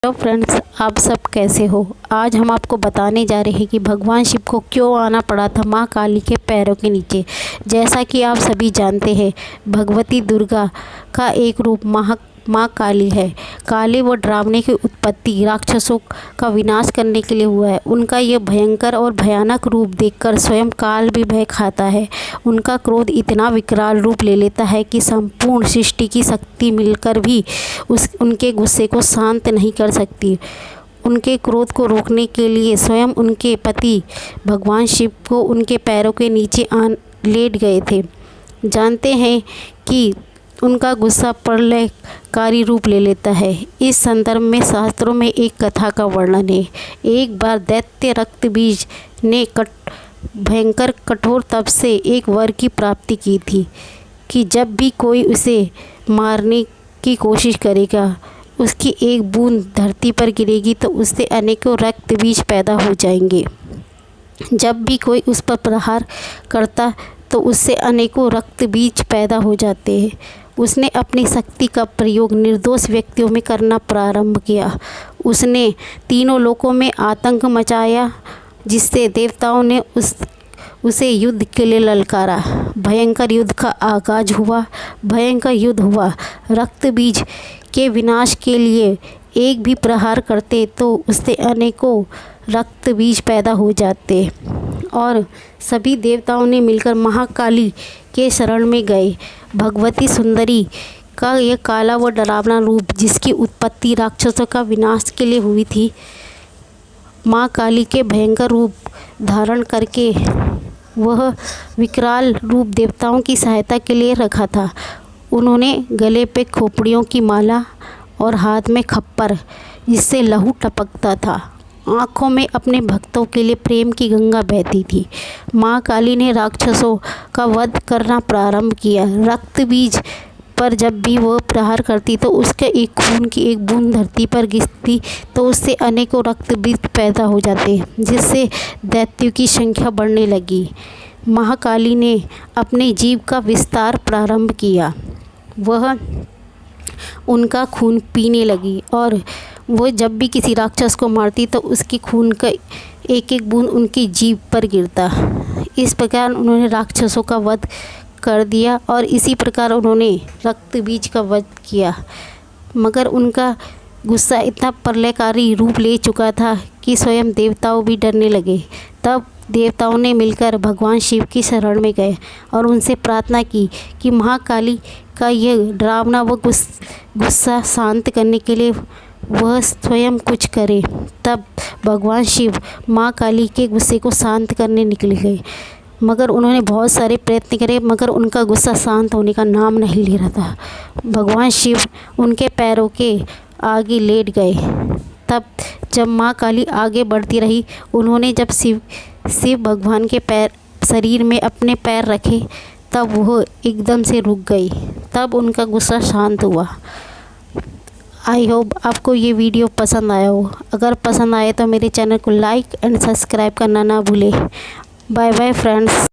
तो फ्रेंड्स, आप सब कैसे हो। आज हम आपको बताने जा रहे हैं कि भगवान शिव को क्यों आना पड़ा था माँ काली के पैरों के नीचे। जैसा कि आप सभी जानते हैं, भगवती दुर्गा का एक रूप माँ काली है। काली व डरावने की उत्पत्ति राक्षसों का विनाश करने के लिए हुआ है। उनका यह भयंकर और भयानक रूप देखकर स्वयं काल भी भय खाता है। उनका क्रोध इतना विकराल रूप ले लेता है कि संपूर्ण सृष्टि की शक्ति मिलकर भी उनके गुस्से को शांत नहीं कर सकती। उनके क्रोध को रोकने के लिए स्वयं उनके पति भगवान शिव को उनके पैरों के नीचे लेट गए थे। जानते हैं कि उनका गुस्सा प्रलयकारी रूप ले लेता है। इस संदर्भ में शास्त्रों में एक कथा का वर्णन है। एक बार दैत्य रक्तबीज ने भयंकर कठोर तप से एक वर की प्राप्ति की थी कि जब भी कोई उसे मारने की कोशिश करेगा, उसकी एक बूंद धरती पर गिरेगी तो उससे अनेकों रक्तबीज पैदा हो जाएंगे। जब भी कोई उस पर प्रहार करता तो उससे अनेकों रक्त बीज पैदा हो जाते हैं। उसने अपनी शक्ति का प्रयोग निर्दोष व्यक्तियों में करना प्रारंभ किया। उसने तीनों लोकों में आतंक मचाया, जिससे देवताओं ने उसे युद्ध के लिए ललकारा। भयंकर युद्ध का आगाज हुआ। भयंकर युद्ध हुआ। रक्त बीज के विनाश के लिए एक भी प्रहार करते तो उससे अनेकों रक्त बीज पैदा हो जाते और सभी देवताओं ने मिलकर महाकाली के शरण में गए। भगवती सुंदरी का यह काला व डरावना रूप, जिसकी उत्पत्ति राक्षसों का विनाश के लिए हुई थी, माँ काली के भयंकर रूप धारण करके वह विकराल रूप देवताओं की सहायता के लिए रखा था। उन्होंने गले पे खोपड़ियों की माला और हाथ में खप्पर, जिससे लहू टपकता था। आँखों में अपने भक्तों के लिए प्रेम की गंगा बहती थी। माँ काली ने राक्षसों का वध करना प्रारंभ किया। रक्त बीज पर जब भी वह प्रहार करती तो उसके एक खून की एक बूंद धरती पर गिरती तो उससे अनेकों रक्त बीज पैदा हो जाते, जिससे दैत्यों की संख्या बढ़ने लगी। महाकाली ने अपने जीव का विस्तार प्रारंभ किया। वह उनका खून पीने लगी और वो जब भी किसी राक्षस को मारती तो उसकी खून का एक एक बूंद उनकी जीभ पर गिरता। इस प्रकार उन्होंने राक्षसों का वध कर दिया और इसी प्रकार उन्होंने रक्त बीज का वध किया। मगर उनका गुस्सा इतना प्रलयकारी रूप ले चुका था कि स्वयं देवताओं भी डरने लगे। तब देवताओं ने मिलकर भगवान शिव की शरण में गए और उनसे प्रार्थना की कि महाकाली का यह डरावना व गुस्सा शांत करने के लिए वह स्वयं कुछ करे। तब भगवान शिव माँ काली के गुस्से को शांत करने निकल गए, मगर उन्होंने बहुत सारे प्रयत्न करे, मगर उनका गुस्सा शांत होने का नाम नहीं ले रहा था। भगवान शिव उनके पैरों के आगे लेट गए। तब जब माँ काली आगे बढ़ती रही, उन्होंने जब शिव भगवान के शरीर में अपने पैर रखे तब वह एकदम से रुक गई। तब उनका गुस्सा शांत हुआ। आई होप आपको ये वीडियो पसंद आया हो। अगर पसंद आए तो मेरे चैनल को लाइक एंड सब्सक्राइब करना ना भूलें। Bye bye friends.